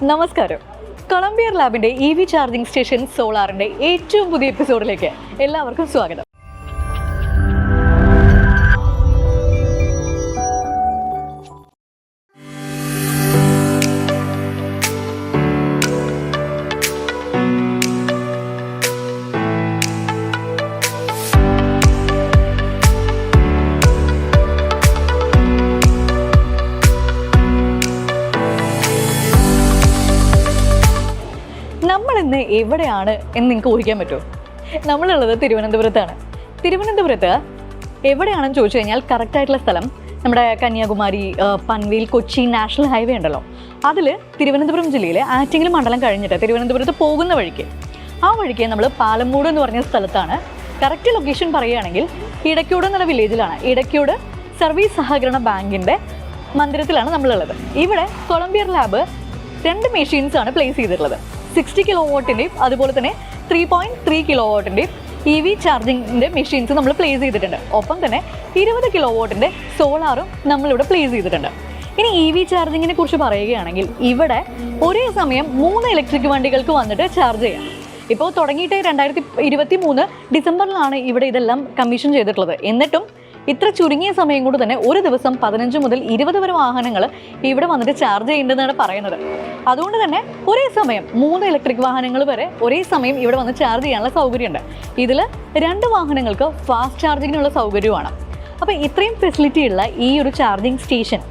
നമസ്കാരം. കൊളംബിയർ ലാബിന്റെ EV charging station സോളാറിന്റെ ഏറ്റവും പുതിയ എപ്പിസോഡിലേക്ക് എല്ലാവർക്കും സ്വാഗതം. നമ്മളിന്ന് എവിടെയാണ് എന്ന് നിങ്ങൾക്ക് ഊഹിക്കാൻ പറ്റുമോ? നമ്മളുള്ളത് തിരുവനന്തപുരത്താണ്. തിരുവനന്തപുരത്ത് എവിടെയാണെന്ന് ചോദിച്ചു കഴിഞ്ഞാൽ കറക്റ്റായിട്ടുള്ള സ്ഥലം നമ്മുടെ കന്യാകുമാരി, പൻവേൽ, കൊച്ചി നാഷണൽ ഹൈവേ ഉണ്ടല്ലോ, അതിൽ തിരുവനന്തപുരം ജില്ലയിലെ ആറ്റിങ്ങൽ മണ്ഡലം കഴിഞ്ഞിട്ട് തിരുവനന്തപുരത്ത് പോകുന്ന വഴിക്ക് നമ്മൾ പാലമൂട് എന്ന് പറഞ്ഞ സ്ഥലത്താണ്. കറക്റ്റ് ലൊക്കേഷൻ പറയുകയാണെങ്കിൽ ഇടയ്ക്കൂട് എന്നുള്ള വില്ലേജിലാണ്. ഇടയ്ക്കൂട് സർവീസ് സഹകരണ ബാങ്കിൻ്റെ മന്ദിരത്തിലാണ് നമ്മളുള്ളത്. ഇവിടെ കൊളംബിയർ ലാബ് 2 മെഷീൻസാണ് പ്ലേസ് ചെയ്തിട്ടുള്ളത്. 60 കിലോവാട്ടിൻ്റെയും അതുപോലെ തന്നെ 3.3 കിലോവാട്ടിൻ്റെയും EV ചാർജിങ്ങിൻ്റെ മെഷീൻസ് നമ്മൾ പ്ലേസ് ചെയ്തിട്ടുണ്ട്. ഒപ്പം തന്നെ 20 കിലോവാട്ടിൻ്റെ സോളാറും നമ്മളിവിടെ പ്ലേസ് ചെയ്തിട്ടുണ്ട്. ഇനി EV ചാർജിങ്ങിനെ കുറിച്ച് പറയുകയാണെങ്കിൽ ഇവിടെ ഒരേ സമയം 3 ഇലക്ട്രിക് വണ്ടികൾക്ക് വന്നിട്ട് ചാർജ് ചെയ്യാം. ഇപ്പോൾ തുടങ്ങിയിട്ട് 2023 ഡിസംബറിലാണ് ഇവിടെ ഇതെല്ലാം കമ്മീഷൻ ചെയ്തിട്ടുള്ളത്. എന്നിട്ടും ഇത്ര ചുരുങ്ങിയ സമയം കൊണ്ട് തന്നെ ഒരു ദിവസം 15 മുതൽ 20 വരെ വാഹനങ്ങൾ ഇവിടെ വന്നിട്ട് ചാർജ് ചെയ്യുന്നതെന്നാണ് പറയുന്നത്. അതുകൊണ്ട് തന്നെ ഒരേ സമയം 3 ഇലക്ട്രിക് വാഹനങ്ങൾ വരെ ഒരേ സമയം ഇവിടെ വന്ന് ചാർജ് ചെയ്യാനുള്ള സൗകര്യമുണ്ട്. ഇതിൽ 2 വാഹനങ്ങൾക്ക് ഫാസ്റ്റ് ചാർജിങ്ങിനുള്ള സൗകര്യമാണ്. അപ്പോൾ ഇത്രയും ഫെസിലിറ്റി ഉള്ള ഈ ഒരു ചാർജിങ് സ്റ്റേഷൻ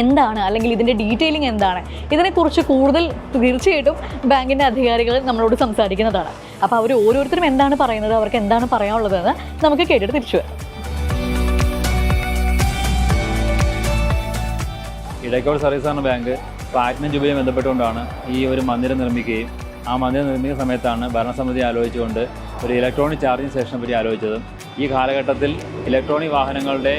എന്താണ്, അല്ലെങ്കിൽ ഇതിൻ്റെ ഡീറ്റെയിലിംഗ് എന്താണ്, ഇതിനെക്കുറിച്ച് കൂടുതൽ തീർച്ചയായിട്ടും ബാങ്കിൻ്റെ അധികാരികൾ നമ്മളോട് സംസാരിക്കുന്നതാണ്. അപ്പോൾ അവർ ഓരോരുത്തരും എന്താണ് പറയുന്നത്, അവർക്ക് എന്താണ് പറയാനുള്ളതെന്ന് നമുക്ക് കേട്ടിട്ട് തിരിച്ചു വരാം. ഇടയ്ക്കോട് സർവീസ് സഹകരണ ബാങ്ക് പ്ലാറ്റിനം ജൂബിലിയുമായി ബന്ധപ്പെട്ടുകൊണ്ടാണ് ഈ ഒരു മന്ദിരം നിർമ്മിക്കുകയും ആ മന്ദിരം നിർമ്മിക്കുന്ന സമയത്താണ് ഭരണസമിതി ആലോചിച്ചുകൊണ്ട് ഒരു ഇലക്ട്രോണിക് ചാർജിങ് സ്റ്റേഷനെ പറ്റി ആലോചിച്ചതും ഈ കാലഘട്ടത്തിൽ ഇലക്ട്രോണിക് വാഹനങ്ങളുടെ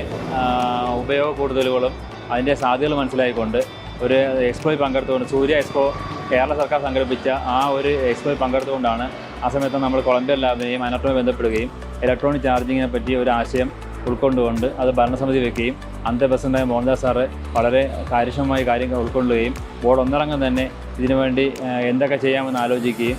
ഉപയോഗ കൂടുതലുകളും അതിൻ്റെ സാധ്യതകൾ മനസ്സിലായിക്കൊണ്ട് ഒരു എക്സ്പോയിൽ പങ്കെടുത്തുകൊണ്ട് സൂര്യ എക്സ്പോ കേരള സർക്കാർ സംഘടിപ്പിച്ച ആ ഒരു എക്സ്പോയിൽ പങ്കെടുത്തുകൊണ്ടാണ് ആ സമയത്ത് നമ്മൾ കൊളംബിയർ ലാബിനെയും അതിനോട് ബന്ധപ്പെടുകയും ഇലക്ട്രോണിക് ചാർജിങ്ങിനെ പറ്റി ഒരു ആശയം ഉൾക്കൊണ്ടുകൊണ്ട് അത് ഭരണസമിതി വയ്ക്കുകയും അന്നത്തെ പ്രസിഡന്റായ മോഹൻദാസ് സാറ് വളരെ കാര്യക്ഷമമായ കാര്യങ്ങൾ ഉൾക്കൊള്ളുകയും ബോർഡ് ഒന്നടങ്കം തന്നെ ഇതിനുവേണ്ടി എന്തൊക്കെ ചെയ്യാമെന്ന് ആലോചിക്കുകയും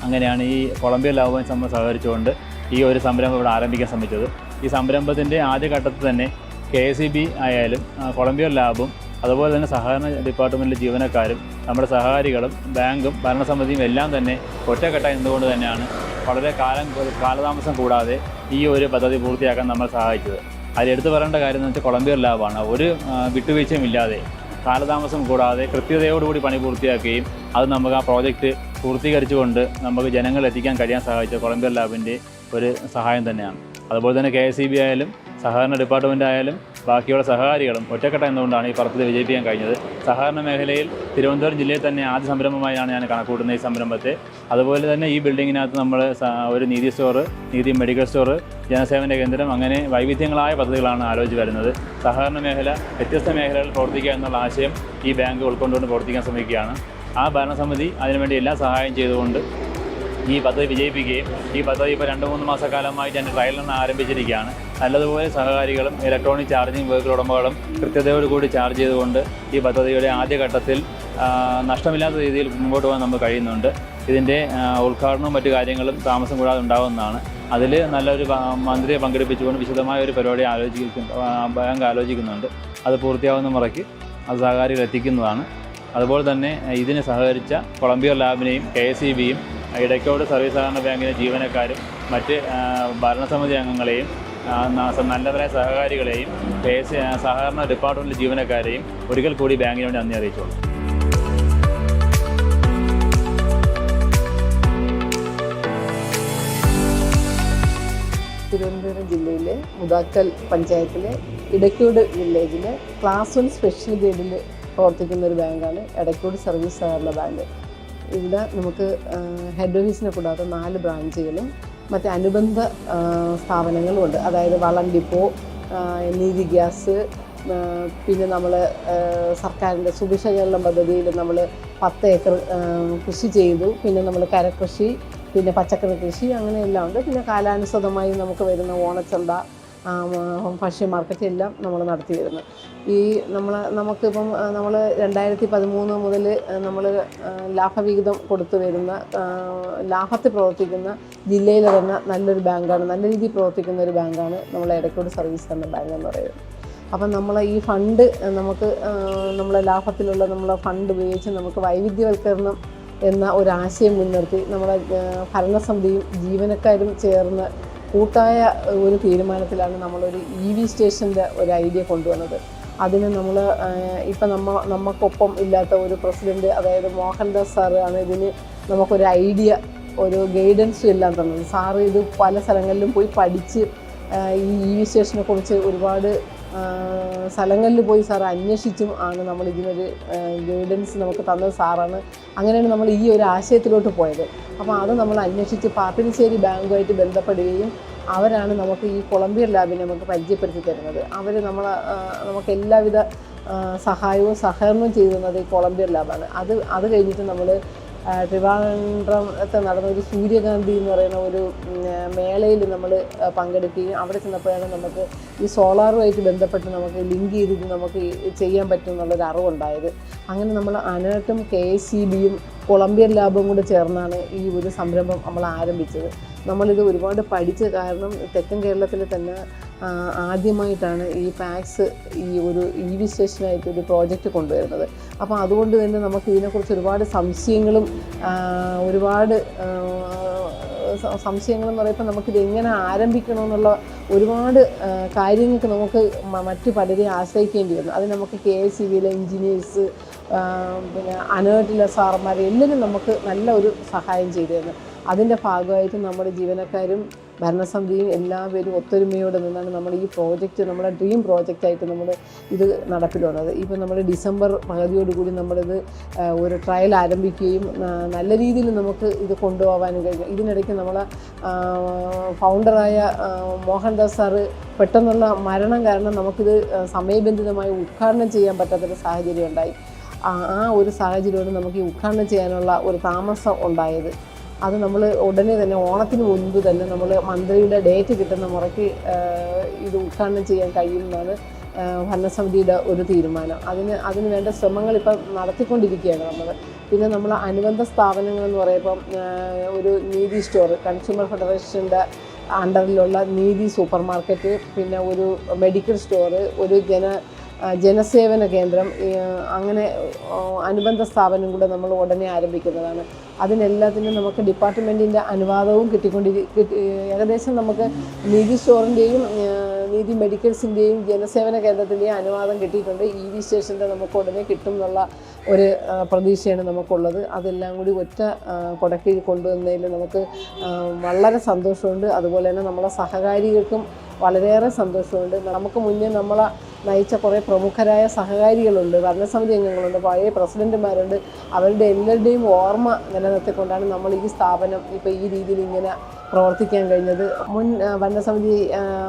അങ്ങനെയാണ് ഈ കൊളംബിയർ ലാബുമായി സഹകരിച്ചുകൊണ്ട് ഈ ഒരു സംരംഭം ഇവിടെ ആരംഭിക്കാൻ ശ്രമിച്ചത്. ഈ സംരംഭത്തിൻ്റെ ആദ്യഘട്ടത്തിൽ തന്നെ KSEB ആയാലും കൊളംബിയർ ലാബും അതുപോലെ തന്നെ സഹകരണ ഡിപ്പാർട്ട്മെൻറ്റിലെ ജീവനക്കാരും നമ്മുടെ സഹകാരികളും ബാങ്കും ഭരണസമിതിയും എല്ലാം തന്നെ ഒറ്റക്കെട്ടായി നിന്നുകൊണ്ട് തന്നെയാണ് വളരെ കാലതാമസം കൂടാതെ ഈ ഒരു പദ്ധതി പൂർത്തിയാക്കാൻ നമ്മൾ സഹായിച്ചത്. അതിലെടുത്ത് പറയേണ്ട കാര്യം എന്ന് വെച്ചാൽ കൊളംബിയർ ലാബാണ്. ഒരു വിട്ടുവീഴ്ചയും ഇല്ലാതെ കാലതാമസം കൂടാതെ കൃത്യതയോടുകൂടി പണി പൂർത്തിയാക്കുകയും അത് നമുക്ക് ആ പ്രോജക്റ്റ് പൂർത്തീകരിച്ചുകൊണ്ട് നമുക്ക് ജനങ്ങളിൽ എത്തിക്കാൻ കഴിയാൻ സഹായിച്ച കൊളംബിയർ ലാബിൻ്റെ ഒരു സഹായം തന്നെയാണ്. അതുപോലെ തന്നെ KSEB ആയാലും സഹകരണ ഡിപ്പാർട്ട്മെൻ്റ് ആയാലും ബാക്കിയുള്ള സഹകാരികളും ഒറ്റക്കെട്ട എന്നുകൊണ്ടാണ് ഈ പദ്ധതി വിജയിപ്പിക്കാൻ കഴിഞ്ഞത്. സഹകരണ മേഖലയിൽ തിരുവനന്തപുരം ജില്ലയിൽ തന്നെ ആദ്യ സംരംഭമായാണ് ഞാൻ കണക്കൂട്ടുന്നത് ഈ സംരംഭത്തെ. അതുപോലെ തന്നെ ഈ ബിൽഡിങ്ങിനകത്ത് നമ്മൾ ഒരു നീതി സ്റ്റോർ, നീതി മെഡിക്കൽ സ്റ്റോർ, ജനസേവന കേന്ദ്രം, അങ്ങനെ വൈവിധ്യങ്ങളായ പദ്ധതികളാണ് ആലോചിച്ച് വരുന്നത്. സഹകരണ മേഖല വ്യത്യസ്ത മേഖലകളിൽ പ്രവർത്തിക്കുക എന്നുള്ള ആശയം ഈ ബാങ്ക് ഉൾക്കൊണ്ടുകൊണ്ട് പ്രവർത്തിക്കാൻ ശ്രമിക്കുകയാണ്. ആ ഭരണസമിതി അതിനുവേണ്ടി എല്ലാ സഹായം ചെയ്തുകൊണ്ട് ഈ പദ്ധതി വിജയിപ്പിക്കുകയും ഈ പദ്ധതി ഇപ്പോൾ 2-3 മാസക്കാലമായിട്ട് എൻ്റെ ട്രയൽ റൺ ആരംഭിച്ചിരിക്കുകയാണ്. നല്ലതുപോലെ സഹകാരികളും ഇലക്ട്രോണിക് ചാർജിങ് വെഹിക്കിൾ ഉടമകളും കൃത്യതയോടുകൂടി ചാർജ് ചെയ്തുകൊണ്ട് ഈ പദ്ധതിയുടെ ആദ്യഘട്ടത്തിൽ നഷ്ടമില്ലാത്ത രീതിയിൽ മുമ്പോട്ട് പോകാൻ നമുക്ക് കഴിയുന്നുണ്ട്. ഇതിൻ്റെ ഉദ്ഘാടനവും മറ്റു കാര്യങ്ങളും താമസം കൂടാതെ ഉണ്ടാകുന്നതാണ്. അതിൽ നല്ലൊരു മന്ത്രിയെ പങ്കെടുപ്പിച്ചുകൊണ്ട് വിശദമായ ഒരു പരിപാടി ബാങ്ക് ആലോചിക്കുന്നുണ്ട്. അത് പൂർത്തിയാവുന്ന മുറയ്ക്ക് അത് സഹകാരികൾ എത്തിക്കുന്നതാണ്. അതുപോലെ തന്നെ ഇതിന് സഹകരിച്ച കൊളംബിയർ ലാബിനെയും KSEBയും ഇടയ്ക്കോട് സർവീസ് സഹകരണ ബാങ്കിലെ ജീവനക്കാരും മറ്റ് ഭരണസമിതി അംഗങ്ങളെയും നല്ലവരായ സഹകാരികളെയും സഹകരണ ഡിപ്പാർട്ട്മെൻറ്റിലെ ജീവനക്കാരെയും ഒരിക്കൽ കൂടി ബാങ്കിന് വേണ്ടി നന്ദി അറിയിച്ചോളൂ. തിരുവനന്തപുരം ജില്ലയിലെ മുതാക്കൽ പഞ്ചായത്തിലെ ഇടയ്ക്കോട് വില്ലേജിലെ ക്ലാസ് 1 സ്പെഷ്യൽ ഗ്രേഡിൽ പ്രവർത്തിക്കുന്ന ഒരു ബാങ്കാണ് ഇടയ്ക്കോട് സർവീസ് സഹകരണ ബാങ്ക്. ഇവിടെ നമുക്ക് ഹെഡ് ഓഫീസിനെ കൂടാതെ 4 ബ്രാഞ്ചുകളും മറ്റ് അനുബന്ധ സ്ഥാപനങ്ങളുമുണ്ട്. അതായത് വളം ഡിപ്പോ, നീതി ഗ്യാസ്, പിന്നെ നമ്മൾ സർക്കാരിൻ്റെ സുഭിക്ഷകേരളം പദ്ധതിയിൽ നമ്മൾ 10 ഏക്കർ കൃഷി ചെയ്തു. പിന്നെ നമ്മൾ കരകൃഷി, പിന്നെ പച്ചക്കറി കൃഷി, അങ്ങനെയെല്ലാം ഉണ്ട്. പിന്നെ കാലാനുസൃതമായി നമുക്ക് വരുന്ന ഓണച്ചന്ത, ഭക്ഷ്യ മാർക്കറ്റ് എല്ലാം നമ്മൾ നടത്തി വരുന്നത്. ഈ നമുക്കിപ്പം നമ്മൾ 2013 മുതൽ നമ്മൾ ലാഭവിഹിതം കൊടുത്തു വരുന്ന, ലാഭത്തിൽ പ്രവർത്തിക്കുന്ന ജില്ലയിലെ തന്നെ നല്ലൊരു ബാങ്കാണ്, നല്ല രീതിയിൽ പ്രവർത്തിക്കുന്ന ഒരു ബാങ്കാണ് നമ്മൾ എടക്കോട് സർവീസ് സഹകരണ ബാങ്ക് എന്ന് പറയുന്നത്. അപ്പം നമ്മൾ ഈ ഫണ്ട് നമുക്ക് നമ്മളെ ലാഭത്തിലുള്ള നമ്മളെ ഫണ്ട് ഉപയോഗിച്ച് നമുക്ക് വൈവിധ്യവൽക്കരണം എന്ന ഒരാശയം മുൻനിർത്തി നമ്മളെ ഭരണസമിതിയും ജീവനക്കാരും ചേർന്ന് കൂട്ടായ ഒരു തീരുമാനത്തിലാണ് നമ്മളൊരു EV സ്റ്റേഷൻ്റെ ഒരു ഐഡിയ കൊണ്ടുവന്നത്. അതിന് നമ്മൾ ഇപ്പം നമുക്കൊപ്പം ഇല്ലാത്ത ഒരു പ്രസിഡൻറ്റ്, അതായത് മോഹൻദാസ് സാറ് ആണ് ഇതിന് നമുക്കൊരു ഐഡിയ, ഒരു ഗൈഡൻസും എല്ലാം തന്നത്. സാറ് ഇത് പല സ്ഥലങ്ങളിലും പോയി പഠിച്ച് ഈ EV സ്റ്റേഷനെ കുറിച്ച് ഒരുപാട് സ്ഥലങ്ങളിൽ പോയി സാർ അന്വേഷിച്ചും ആണ് നമ്മൾ ഇതിനൊരു ഗൈഡൻസ് നമുക്ക് തന്നത് സാറാണ്. അങ്ങനെയാണ് നമ്മൾ ഈ ഒരു ആശയത്തിലോട്ട് പോയത്. അപ്പോൾ അത് നമ്മൾ അന്വേഷിച്ച് പാപ്പിനിശ്ശേരി ബാങ്കുമായിട്ട് ബന്ധപ്പെടുകയും അവരാണ് നമുക്ക് ഈ കൊളംബിയ ലാബിനെ നമുക്ക് പരിചയപ്പെടുത്തി തരുന്നത്. അവർ നമുക്ക് എല്ലാവിധ സഹായവും സഹകരണവും ചെയ്തു തന്നത് ഈ കൊളംബിയ ലാബാണ്. അത് കഴിഞ്ഞിട്ട് നമ്മൾ ട്രിവാൻഡ്രത്ത് നടന്ന ഒരു സൂര്യകാന്തി എന്ന് പറയുന്ന ഒരു മേളയിൽ നമ്മൾ പങ്കെടുക്കുകയും അവിടെ ചെന്നപ്പോഴാണ് നമുക്ക് ഈ സോളാറുമായിട്ട് ബന്ധപ്പെട്ട് നമുക്ക് ലിങ്ക് ചെയ്തിട്ട് നമുക്ക് ചെയ്യാൻ പറ്റും എന്നുള്ളൊരു അറിവുണ്ടായത്. അങ്ങനെ നമ്മൾ അനർട്ടും KSEBയും കൊളംബിയ ലാബും കൂടെ ചേർന്നാണ് ഈ ഒരു സംരംഭം നമ്മൾ ആരംഭിച്ചത്. നമ്മളിത് ഒരുപാട് പഠിച്ച്, കാരണം തെക്കൻ കേരളത്തിൽ തന്നെ ആദ്യമായിട്ടാണ് ഈ പാക്സ് ഈ ഒരു EV സ്റ്റേഷനായിട്ട് ഒരു പ്രോജക്റ്റ് കൊണ്ടുവരുന്നത്. അപ്പോൾ അതുകൊണ്ട് തന്നെ നമുക്ക് ഇതിനെക്കുറിച്ച് ഒരുപാട് സംശയങ്ങളും സംശയങ്ങളെന്ന് പറയുമ്പോൾ നമുക്കിത് എങ്ങനെ ആരംഭിക്കണമെന്നുള്ള ഒരുപാട് കാര്യങ്ങൾക്ക് നമുക്ക് മറ്റു പലരെയും ആശ്രയിക്കേണ്ടി വന്നു. അത് നമുക്ക് KSEBയിലെ എൻജിനീയേഴ്സ്, പിന്നെ അനേർട്ടിലെ സാറന്മാർ എല്ലാവരും നമുക്ക് നല്ല ഒരു സഹായം ചെയ്തു തന്നു. അതിൻ്റെ ഭാഗമായിട്ട് നമ്മുടെ ജീവനക്കാരും ഭരണസമിതിയും എല്ലാവരും ഒത്തൊരുമയോടെ നിന്നാണ് നമ്മൾ ഈ പ്രോജക്റ്റ്, നമ്മുടെ ഡ്രീം പ്രോജക്റ്റായിട്ട് നമ്മൾ ഇത് നടപ്പിൽ വന്നത്. ഇപ്പോൾ നമ്മൾ ഡിസംബർ പകുതിയോടുകൂടി നമ്മളിത് ഒരു ട്രയൽ ആരംഭിക്കുകയും നല്ല രീതിയിൽ നമുക്ക് ഇത് കൊണ്ടുപോകാനും കഴിഞ്ഞു. ഇതിനിടയ്ക്ക് നമ്മളെ ഫൗണ്ടറായ മോഹൻദാസ് സാറ് പെട്ടെന്നുള്ള മരണം കാരണം നമുക്കിത് സമയബന്ധിതമായി ഉദ്ഘാടനം ചെയ്യാൻ പറ്റാത്തൊരു സാഹചര്യം ഉണ്ടായി. ആ ഒരു സാഹചര്യമാണ് നമുക്ക് ഈ ഉദ്ഘാടനം ചെയ്യാനുള്ള ഒരു താമസം ഉണ്ടായത്. അത് നമ്മൾ ഉടനെ തന്നെ ഓണത്തിന് മുൻപ് തന്നെ നമ്മൾ മന്ത്രിയുടെ ഡേറ്റ് കിട്ടുന്ന മുറയ്ക്ക് ഇത് ഉദ്ഘാടനം ചെയ്യാൻ കഴിയുമെന്നാണ് ഭരണസമിതിയുടെ ഒരു തീരുമാനം. അതിന് വേണ്ട ശ്രമങ്ങൾ ഇപ്പം നടത്തിക്കൊണ്ടിരിക്കുകയാണ് നമ്മൾ. പിന്നെ നമ്മൾ അനുബന്ധ സ്ഥാപനങ്ങളെന്ന് പറയുമ്പം ഒരു നീതി സ്റ്റോർ, കൺസ്യൂമർ ഫെഡറേഷൻ്റെ അണ്ടറിലുള്ള നീതി സൂപ്പർ മാർക്കറ്റ്, പിന്നെ ഒരു മെഡിക്കൽ സ്റ്റോർ, ഒരു ജനസേവന കേന്ദ്രം, അങ്ങനെ അനുബന്ധ സ്ഥാപനം കൂടെ നമ്മൾ ഉടനെ ആരംഭിക്കുന്നതാണ്. അതിനെല്ലാത്തിനും നമുക്ക് ഡിപ്പാർട്ട്മെൻറ്റിൻ്റെ അനുവാദവും ഏകദേശം നമുക്ക് നീതി സ്റ്റോറിൻ്റെയും നീതി മെഡിക്കൽസിൻ്റെയും ജനസേവന കേന്ദ്രത്തിൻ്റെയും അനുവാദം കിട്ടിയിട്ടുണ്ട്. EV സ്റ്റേഷൻ്റെ നമുക്ക് ഉടനെ കിട്ടും എന്നുള്ള ഒരു പ്രതീക്ഷയാണ് നമുക്കുള്ളത്. അതെല്ലാം കൂടി ഒറ്റ കൊടക്കീഴിൽ കൊണ്ടുവന്നതിൽ നമുക്ക് വളരെ സന്തോഷമുണ്ട്. അതുപോലെ തന്നെ നമ്മളെ സഹകാരികൾക്കും വളരെയേറെ സന്തോഷമുണ്ട്. നമുക്ക് മുന്നേ നമ്മളെ നയിച്ച കുറേ പ്രമുഖരായ സഹകാരികളുണ്ട്, ഭരണസമിതി അംഗങ്ങളുണ്ട്, പഴയ പ്രസിഡന്റുമാരുണ്ട്. അവരുടെ എല്ലാവരുടെയും ഓർമ്മ നിലനിർത്തിക്കൊണ്ടാണ് നമ്മൾ ഈ സ്ഥാപനം ഇപ്പോൾ ഈ രീതിയിൽ ഇങ്ങനെ പ്രവർത്തിക്കാൻ കഴിഞ്ഞത്. മുൻ ഭരണസമിതി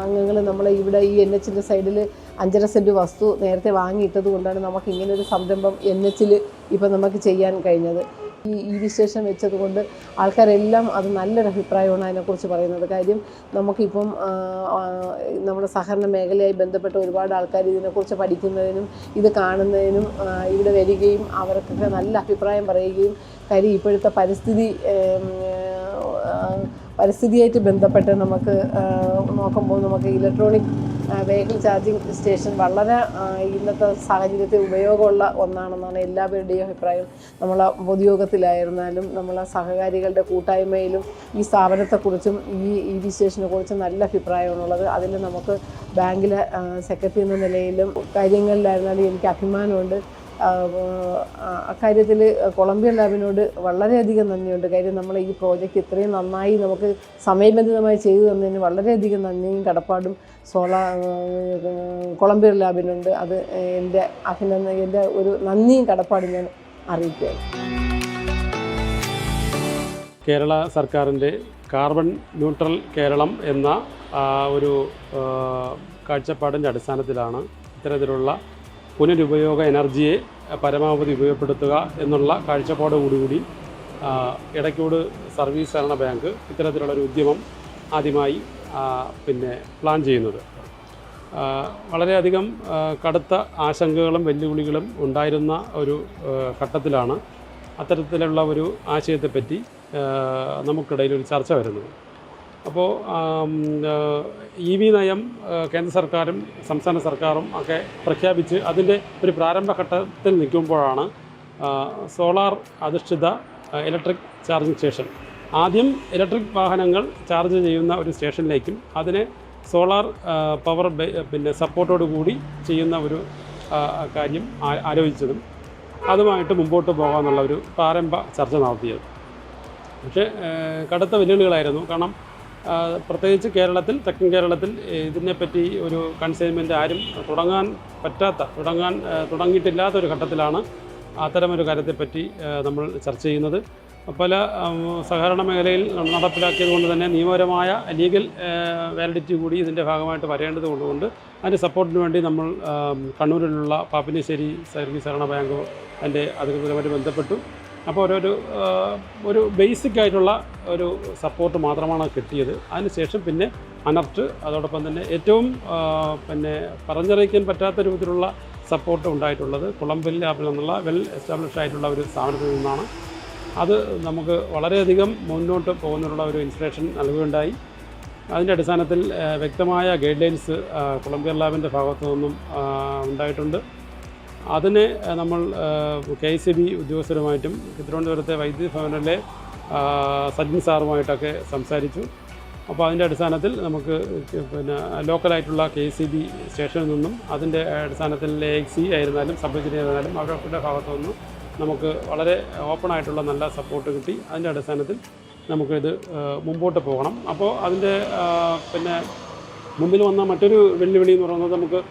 അംഗങ്ങൾ നമ്മൾ ഇവിടെ ഈ NHൻ്റെ സൈഡിൽ 5.5 സെൻറ്റ് വസ്തു നേരത്തെ വാങ്ങിയിട്ടത് കൊണ്ടാണ് നമുക്ക് ഇങ്ങനൊരു സംരംഭം NHൽ ഇപ്പം നമുക്ക് ചെയ്യാൻ കഴിഞ്ഞത്. ഈ EV സ്റ്റേഷൻ വെച്ചതുകൊണ്ട് ആൾക്കാരെല്ലാം അത് നല്ലൊരു അഭിപ്രായമാണ് അതിനെക്കുറിച്ച് പറയുന്നത്. കാര്യം നമുക്കിപ്പം നമ്മുടെ സഹകരണ മേഖലയായി ബന്ധപ്പെട്ട ഒരുപാട് ആൾക്കാർ ഇതിനെക്കുറിച്ച് പഠിക്കുന്നതിനും ഇത് കാണുന്നതിനും ഇവിടെ വരികയും അവർക്കൊക്കെ നല്ല അഭിപ്രായം പറയുകയും, കാര്യം ഇപ്പോഴത്തെ പരിസ്ഥിതിയായിട്ട് ബന്ധപ്പെട്ട് നമുക്ക് നോക്കുമ്പോൾ നമുക്ക് ഇലക്ട്രോണിക് വെഹിക്കിൾ ചാർജിങ് സ്റ്റേഷൻ വളരെ ഇന്നത്തെ സാഹചര്യത്തിൽ ഉപയോഗമുള്ള ഒന്നാണെന്നാണ് എല്ലാവരുടെയും അഭിപ്രായം. നമ്മളെ പൊതുയോഗത്തിലായിരുന്നാലും നമ്മളെ സഹകാരികളുടെ കൂട്ടായ്മയിലും ഈ സ്ഥാപനത്തെക്കുറിച്ചും ഈ EV സ്റ്റേഷനെ കുറിച്ചും നല്ല അഭിപ്രായമാണുള്ളത്. അതിൽ നമുക്ക് ബാങ്കിലെ സെക്രട്ടറി എന്ന നിലയിലും കാര്യങ്ങളിലായിരുന്നാലും എനിക്ക് അഭിമാനമുണ്ട്. അക്കാര്യത്തിൽ കൊളംബിയ ലാബിനോട് വളരെയധികം നന്ദിയുണ്ട്. കാര്യം നമ്മൾ ഈ പ്രോജക്റ്റ് ഇത്രയും നന്നായി നമുക്ക് സമയബന്ധിതമായി ചെയ്തു തന്നതിന് വളരെയധികം നന്ദിയും കടപ്പാടും കൊളംബിയ ലാബിനുണ്ട്. അത് എൻ്റെ ഒരു നന്ദിയും കടപ്പാടും ഞാൻ അറിയിക്കുകയാണ്. കേരള സർക്കാരിൻ്റെ കാർബൺ ന്യൂട്രൽ കേരളം എന്ന ഒരു കാഴ്ചപ്പാടിൻ്റെ അടിസ്ഥാനത്തിലാണ് ഇത്തരത്തിലുള്ള പുനരുപയോഗ എനർജിയെ പരമാവധി ഉപയോഗപ്പെടുത്തുക എന്നുള്ള കാഴ്ചപ്പാടോടുകൂടി എടക്കോട് സർവീസ് സഹകരണ ബാങ്ക് ഇത്തരത്തിലുള്ളൊരു ഉദ്യമം ആദ്യമായി പ്ലാൻ ചെയ്യുന്നത്. വളരെയധികം കടുത്ത ആശങ്കകളും വെല്ലുവിളികളും ഉണ്ടായിരുന്ന ഒരു ഘട്ടത്തിലാണ് അത്തരത്തിലുള്ള ഒരു ആശയത്തെപ്പറ്റി നമുക്കിടയിൽ ഒരു ചർച്ച വരുന്നത്. അപ്പോൾ EV നയം കേന്ദ്ര സർക്കാരും സംസ്ഥാന സർക്കാരും ഒക്കെ പ്രഖ്യാപിച്ച് അതിൻ്റെ ഒരു പ്രാരംഭഘട്ടത്തിൽ നിൽക്കുമ്പോഴാണ് സോളാർ അധിഷ്ഠിത ഇലക്ട്രിക് ചാർജിങ് സ്റ്റേഷൻ, ആദ്യം ഇലക്ട്രിക് വാഹനങ്ങൾ ചാർജ് ചെയ്യുന്ന ഒരു സ്റ്റേഷനിലേക്കും അതിനെ സോളാർ പവർ സപ്പോർട്ടോട് കൂടി ചെയ്യുന്ന ഒരു കാര്യം ആലോചിച്ചതും അതുമായിട്ട് മുമ്പോട്ട് പോകാമെന്നുള്ള ഒരു പ്രാരംഭ ചർച്ച നടത്തിയത്. പക്ഷേ കടുത്ത വെല്ലുവിളികളായിരുന്നു. കാരണം പ്രത്യേകിച്ച് കേരളത്തിൽ, തെക്കൻ കേരളത്തിൽ ഇതിനെപ്പറ്റി ഒരു കൺസൈൻമെൻറ്റ് ആരും തുടങ്ങിയിട്ടില്ലാത്തൊരു ഘട്ടത്തിലാണ് അത്തരമൊരു കാര്യത്തെപ്പറ്റി നമ്മൾ ചർച്ച ചെയ്യുന്നത്. പല സഹകരണ മേഖലയിൽ നടപ്പിലാക്കിയത് കൊണ്ട് തന്നെ നിയമപരമായ ലീഗൽ വാലിഡിറ്റി കൂടി ഇതിൻ്റെ ഭാഗമായിട്ട് വരേണ്ടത് കൊണ്ടുകൊണ്ട് അതിൻ്റെ സപ്പോർട്ടിന് വേണ്ടി നമ്മൾ കണ്ണൂരിലുള്ള പാപ്പിനിശ്ശേരി സർവീസ് സഹകരണ ബാങ്ക് അതിൻ്റെ അധികൃതരുമായിട്ട് ബന്ധപ്പെട്ടു. അപ്പോൾ ഒരു ബേസിക് ആയിട്ടുള്ള ഒരു സപ്പോർട്ട് മാത്രമാണ് കിട്ടിയത്. അതിനുശേഷം പിന്നെ അനർട്ട്, അതോടൊപ്പം തന്നെ ഏറ്റവും പറഞ്ഞറിയിക്കാൻ പറ്റാത്ത രൂപത്തിലുള്ള സപ്പോർട്ട് ഉണ്ടായിട്ടുള്ളത് കുളമ്പൽ ലാബിൽ നിന്നുള്ള വെൽ എസ്റ്റാബ്ലിഷ്ഡ് ആയിട്ടുള്ള ഒരു സ്ഥാപനത്തിൽ നിന്നാണ്. അത് നമുക്ക് വളരെയധികം മുന്നോട്ട് പോകുന്നതിനുള്ള ഒരു ഇൻസ്പിറേഷൻ നൽകുകയുണ്ടായി. അതിൻ്റെ അടിസ്ഥാനത്തിൽ വ്യക്തമായ ഗൈഡ് ലൈൻസ് കൊളംബിയ ലാബിൻ്റെ ഭാഗത്തു നിന്നും ഉണ്ടായിട്ടുണ്ട്. അതിനെ നമ്മൾ KICB ഉദ്യോഗസ്ഥരുമായിട്ടും തിരുവനന്തപുരത്തെ വൈദ്യുതി ഭവനിലെ സജിൻ സാറുമായിട്ടൊക്കെ സംസാരിച്ചു. അപ്പോൾ അതിൻ്റെ അടിസ്ഥാനത്തിൽ നമുക്ക് ലോക്കലായിട്ടുള്ള KICB സ്റ്റേഷനിൽ നിന്നും അതിൻ്റെ അടിസ്ഥാനത്തിൽ AXC ആയിരുന്നാലും സബ് എഞ്ചിനീയർ ആയിരുന്നാലും അവരുടെ ഭാഗത്തു നിന്നും നമുക്ക് വളരെ ഓപ്പണായിട്ടുള്ള നല്ല സപ്പോർട്ട് കിട്ടി. അതിൻ്റെ അടിസ്ഥാനത്തിൽ നമുക്കിത് മുമ്പോട്ട് പോകണം. അപ്പോൾ അതിൻ്റെ മുമ്പിൽ വന്ന മറ്റൊരു വെല്ലുവിളി എന്ന് പറയുന്നത് നമുക്ക്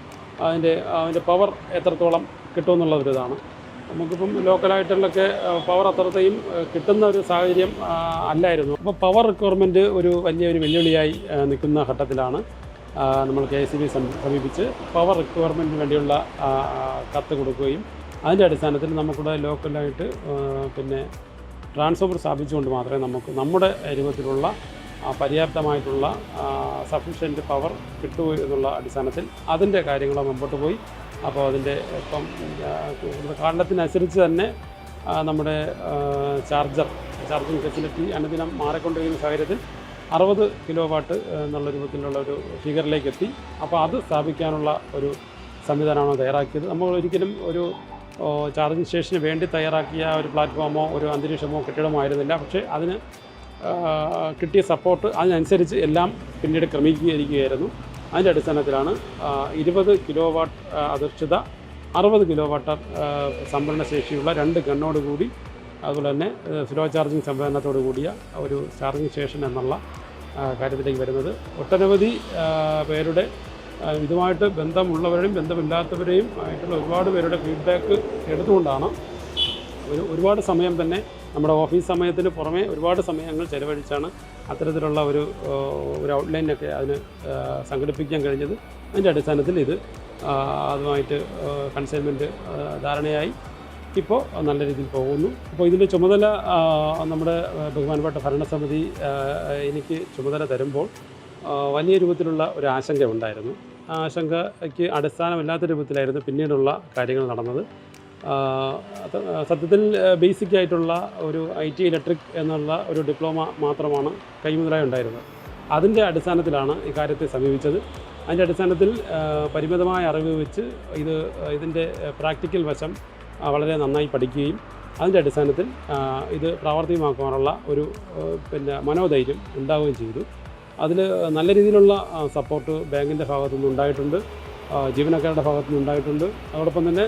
അതിൻ്റെ പവർ എത്രത്തോളം കിട്ടുമെന്നുള്ളൊരിതാണ്. നമുക്കിപ്പം ലോക്കലായിട്ടുള്ളൊക്കെ പവർ അത്രത്തെയും കിട്ടുന്ന ഒരു സാഹചര്യം അല്ലായിരുന്നു. അപ്പോൾ പവർ റിക്വയർമെൻറ്റ് വലിയൊരു വെല്ലുവിളിയായി നിൽക്കുന്ന ഘട്ടത്തിലാണ് നമ്മൾ KICB സമീപിച്ച് പവർ റിക്വയർമെൻറ്റിന് വേണ്ടിയുള്ള കത്ത് കൊടുക്കുകയും അതിൻ്റെ അടിസ്ഥാനത്തിൽ നമുക്കിവിടെ ലോക്കലായിട്ട് ട്രാൻസ്ഫോമർ സ്ഥാപിച്ചുകൊണ്ട് മാത്രമേ നമുക്ക് നമ്മുടെ രൂപത്തിലുള്ള പര്യാപ്തമായിട്ടുള്ള സഫീഷ്യൻറ്റ് പവർ കിട്ടൂ എന്നുള്ള അടിസ്ഥാനത്തിൽ അതിൻ്റെ കാര്യങ്ങൾ മുമ്പോട്ട് പോയി. അപ്പോൾ അതിൻ്റെ കാലത്തിനനുസരിച്ച് തന്നെ നമ്മുടെ ചാർജിങ് ഫെസിലിറ്റി അനുദിനം മാറിക്കൊണ്ടിരിക്കുന്ന സാഹചര്യത്തിൽ 60 കിലോവാട്ട് എന്നുള്ള രൂപത്തിലുള്ള ഒരു ഫിഗറിലേക്ക് എത്തി. അപ്പോൾ അത് സ്ഥാപിക്കാനുള്ള ഒരു സംവിധാനമാണ് തയ്യാറാക്കിയത്. നമ്മൾ ഒരിക്കലും ഒരു ചാർജിങ് സ്റ്റേഷന് വേണ്ടി തയ്യാറാക്കിയ ഒരു പ്ലാറ്റ്ഫോമോ ഒരു അന്തരീക്ഷമോ കെട്ടിടമോ ആയിരുന്നില്ല. പക്ഷേ അതിന് കിട്ടിയ സപ്പോർട്ട് അതിനനുസരിച്ച് എല്ലാം പിന്നീട് ക്രമീകരിക്കുകയായിരുന്നു. അതിൻ്റെ അടിസ്ഥാനത്തിലാണ് 20 കിലോവാട്ട് അധിഷ്ഠിത 60 കിലോവാട്ട് സംഭരണ ശേഷിയുള്ള 2 ഗണ്ണോട് കൂടി അതുപോലെ തന്നെ സ്ലോ ചാർജിങ് സംവിധാനത്തോടു കൂടിയ ഒരു ചാർജിങ് സ്റ്റേഷൻ എന്നുള്ള കാര്യത്തിലേക്ക് വരുന്നത്. ഒട്ടനവധി പേരുടെ ഇതുമായിട്ട് ബന്ധമുള്ളവരെയും ബന്ധമില്ലാത്തവരെയും ആയിട്ടുള്ള ഒരുപാട് പേരുടെ ഫീഡ്ബാക്ക് എടുത്തുകൊണ്ടാണ് ഒരുപാട് സമയം തന്നെ നമ്മുടെ ഓഫീസ് സമയത്തിന് പുറമെ ഒരുപാട് സമയങ്ങൾ ചെലവഴിച്ചാണ് അത്തരത്തിലുള്ള ഒരു ഔട്ട്ലൈനൊക്കെ അതിന് സംഘടിപ്പിക്കാൻ കഴിഞ്ഞത്. അതിൻ്റെ അടിസ്ഥാനത്തിൽ ഇത് അതുമായിട്ട് കൺസൈൻമെൻറ്റ് ധാരണയായി ഇപ്പോൾ നല്ല രീതിയിൽ പോകുന്നു. അപ്പോൾ ഇതിൻ്റെ ചുമതല നമ്മുടെ ബഹുമാനപ്പെട്ട ഭരണസമിതി എനിക്ക് ചുമതല തരുമ്പോൾ വലിയ രൂപത്തിലുള്ള ഒരു ആശങ്ക ഉണ്ടായിരുന്നു. ആ ആശങ്കയ്ക്ക് അടിസ്ഥാനമില്ലാത്ത രൂപത്തിലായിരുന്നു പിന്നീടുള്ള കാര്യങ്ങൾ നടന്നത്. സത്യത്തിൽ ബേസിക് ആയിട്ടുള്ള ഒരു IT ഇലക്ട്രിക് എന്നുള്ള ഒരു ഡിപ്ലോമ മാത്രമാണ് കൈമുതലായി ഉണ്ടായിരുന്നത്. അതിൻ്റെ അടിസ്ഥാനത്തിലാണ് ഈ കാര്യത്തെ സമീപിച്ചത്. അതിൻ്റെ അടിസ്ഥാനത്തിൽ പരിമിതമായ അറിവ് വെച്ച് ഇതിൻ്റെ പ്രാക്ടിക്കൽ വശം വളരെ നന്നായി പഠിക്കുകയും അതിൻ്റെ അടിസ്ഥാനത്തിൽ ഇത് പ്രാവർത്തികമാക്കാനുള്ള ഒരു മനോധൈര്യം ഉണ്ടാവുകയും ചെയ്തു. അതിൽ നല്ല രീതിയിലുള്ള സപ്പോർട്ട് ബാങ്കിൻ്റെ ഭാഗത്തുനിന്ന് ഉണ്ടായിട്ടുണ്ട്, ജീവനക്കാരുടെ ഭാഗത്തുനിന്ന് ഉണ്ടായിട്ടുണ്ട്. അതോടൊപ്പം തന്നെ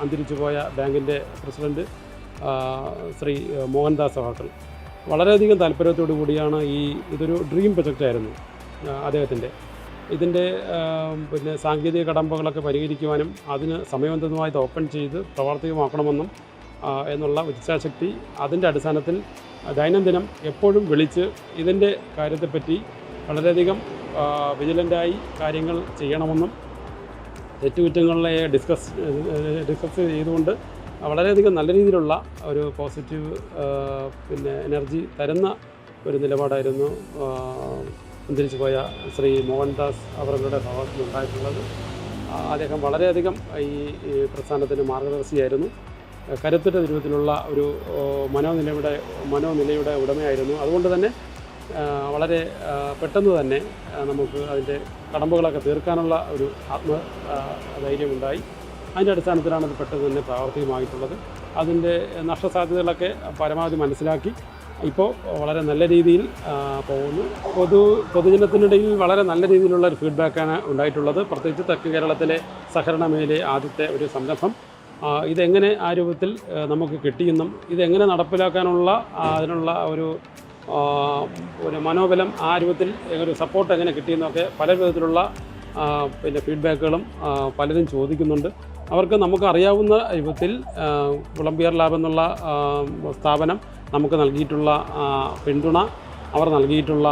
അന്തരിച്ചു പോയ ബാങ്കിൻ്റെ പ്രസിഡൻറ്റ് ശ്രീ മോഹൻദാസ് സഹാക്കൾ വളരെയധികം താല്പര്യത്തോടു കൂടിയാണ് ഇതൊരു ഡ്രീം പ്രൊജക്റ്റായിരുന്നു അദ്ദേഹത്തിൻ്റെ. ഇതിൻ്റെ സാങ്കേതിക കടമ്പകളൊക്കെ പരിഹരിക്കുവാനും അതിന് സമയബന്ധിതമായി ഓപ്പൺ ചെയ്ത് പ്രാവർത്തികമാക്കണമെന്നും എന്നുള്ള ഇച്ഛാശക്തി അതിൻ്റെ അടിസ്ഥാനത്തിൽ ദൈനംദിനം എപ്പോഴും വിളിച്ച് ഇതിൻ്റെ കാര്യത്തെപ്പറ്റി വളരെയധികം വിജിലൻ്റായി കാര്യങ്ങൾ ചെയ്യണമെന്നും തെറ്റുകുറ്റങ്ങളെ ഡിസ്കസ് ചെയ്തുകൊണ്ട് വളരെയധികം നല്ല രീതിയിലുള്ള ഒരു പോസിറ്റീവ് എനർജി തരുന്ന ഒരു നിലപാടായിരുന്നു അന്തരിച്ചു പോയ ശ്രീ മോഹൻദാസ് അവരുടെ ഭാഗത്തുനിന്നുണ്ടായിട്ടുള്ളത്. അദ്ദേഹം വളരെയധികം ഈ പ്രസ്ഥാനത്തിന് മാർഗദർശിയായിരുന്നു. കരുത്തുറ്റ രൂപത്തിലുള്ള ഒരു മനോനിലയുടെ ഉടമയായിരുന്നു. അതുകൊണ്ട് തന്നെ വളരെ പെട്ടെന്ന് തന്നെ നമുക്ക് അതിൻ്റെ കടമ്പകളൊക്കെ തീർക്കാനുള്ള ഒരു ധൈര്യമുണ്ടായി. അതിൻ്റെ അടിസ്ഥാനത്തിലാണ് അത് പെട്ടെന്ന് തന്നെ പ്രാവർത്തികമായിട്ടുള്ളത്. അതിൻ്റെ നഷ്ടസാധ്യതകളൊക്കെ പരമാവധി മനസ്സിലാക്കി ഇപ്പോൾ വളരെ നല്ല രീതിയിൽ പോകുന്നു. പൊതുജനത്തിനിടയിൽ വളരെ നല്ല രീതിയിലുള്ള ഒരു ഫീഡ്ബാക്കാണ് ഉണ്ടായിട്ടുള്ളത്. പ്രത്യേകിച്ച് തെക്ക് കേരളത്തിലെ സഹകരണ മേഖലയിലെ ആദ്യത്തെ ഒരു സംരംഭം. ഇതെങ്ങനെ ആ രൂപത്തിൽ നമുക്ക് കിട്ടിയെന്നും ഇതെങ്ങനെ നടപ്പിലാക്കാനുള്ള അതിനുള്ള ഒരു മനോബലം ആ രൂപത്തിൽ ഒരു സപ്പോർട്ട് എങ്ങനെ കിട്ടിയെന്നൊക്കെ പല വിധത്തിലുള്ള ഫീഡ്ബാക്കുകളും പലരും ചോദിക്കുന്നുണ്ട്. അവർക്ക് നമുക്ക് അറിയാവുന്ന രൂപത്തിൽ കൊളംബിയർ ലാബ് എന്നുള്ള സ്ഥാപനം നമുക്ക് നൽകിയിട്ടുള്ള പിന്തുണ, അവർ നൽകിയിട്ടുള്ള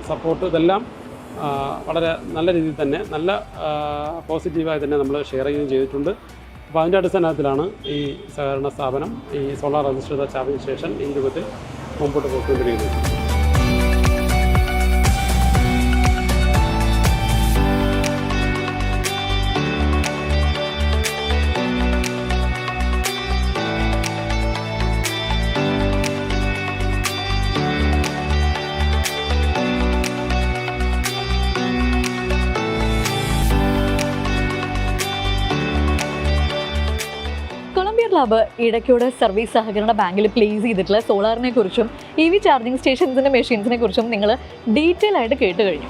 സപ്പോർട്ട്, ഇതെല്ലാം വളരെ നല്ല രീതിയിൽ തന്നെ നല്ല പോസിറ്റീവായി തന്നെ നമ്മൾ ഷെയർ ചെയ്യുകയും ചെയ്തിട്ടുണ്ട്. അപ്പോൾ അതിൻ്റെ അടിസ്ഥാനത്തിലാണ് ഈ സഹകരണ സ്ഥാപനം ഈ സോളാർ അധിഷ്ഠിത ചാർജിംഗ് സ്റ്റേഷൻ ഈ രൂപത്തിൽ മുമ്പോട്ട് പോയിക്കൊണ്ടിരിക്കുന്നത്. കൊളംബിയർ ലാബ് ഇടയ്ക്കോട് സർവീസ് സഹകരണ ബാങ്കിൽ പ്ലേസ് ചെയ്തിട്ടുള്ള സോളാറിനെ കുറിച്ചും EV ചാർജിങ് സ്റ്റേഷൻസിൻ്റെ മെഷീൻസിനെ കുറിച്ചും നിങ്ങൾ ഡീറ്റെയിൽ ആയിട്ട് കേട്ട് കഴിഞ്ഞു.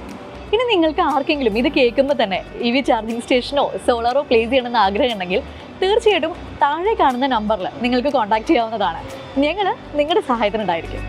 ഇനി നിങ്ങൾക്ക് ആർക്കെങ്കിലും ഇത് കേൾക്കുമ്പോൾ തന്നെ EV ചാർജിങ് സ്റ്റേഷനോ സോളാറോ പ്ലേസ് ചെയ്യണമെന്ന് ആഗ്രഹം ഉണ്ടെങ്കിൽ തീർച്ചയായിട്ടും താഴെ കാണുന്ന നമ്പറിൽ നിങ്ങൾക്ക് കോൺടാക്ട് ചെയ്യാവുന്നതാണ്. ഞങ്ങൾ നിങ്ങളുടെ സഹായത്തിനുണ്ടായിരിക്കും.